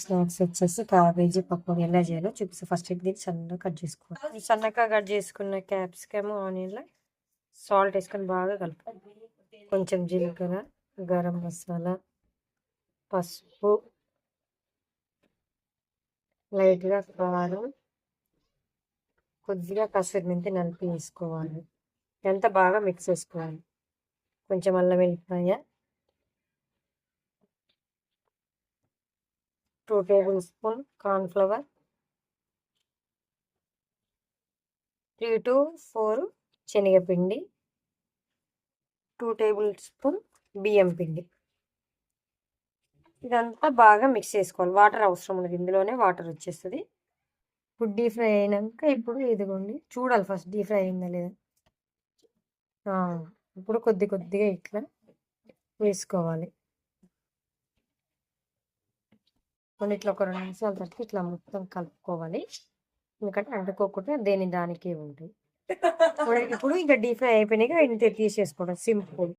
Snacks వచ్చేసి cabbage pakodi ఎలా చేయాలో చూపిస్తాను. ఫస్ట్ దీన్ని సన్నగా కట్ చేసుకోవాలి. సన్నగా కట్ చేసుకున్న క్యాప్సికమ్ ఆనియన్లో సాల్ట్ వేసుకొని బాగా కలుపుకోవాలి. కొంచెం జీలకర్ర, గరం మసాలా, పసుపు, లైట్గా కారం, కొద్దిగా కసూరి మెంతి నలిపి వేసుకోవాలి. ఎంత బాగా మిక్స్ చేసుకోవాలి. కొంచెం అల్లం వెల్లిపాయ, 2 టేబుల్ స్పూన్ కార్న్ఫ్లవర్, 3 to 4 శనగపిండి, 2 టేబుల్ స్పూన్ బియ్యం పిండి. ఇదంతా బాగా మిక్స్ చేసుకోవాలి. వాటర్ అవసరం ఉండదు, ఇందులోనే వాటర్ వచ్చేస్తుంది. ఇప్పుడు డీప్ ఫ్రై అయినాక ఇప్పుడు ఇదిగోండి చూడాలి ఫస్ట్ డీప్ ఫ్రై అయిందా లేదా. ఇప్పుడు కొద్దిగా ఇట్లా వేసుకోవాలి. కొన్ని ఇట్లా ఒక 2 నిమిషాల తర్వాత ఇట్లా మొత్తం కలుపుకోవాలి. ఎందుకంటే అంటుకోకుండా దానికే ఉంటాయి. ఇప్పుడు ఇంకా డీప్ ఫ్రై అయిపోయినాయి, ఇంత తీసేసుకోవడం సింపుల్.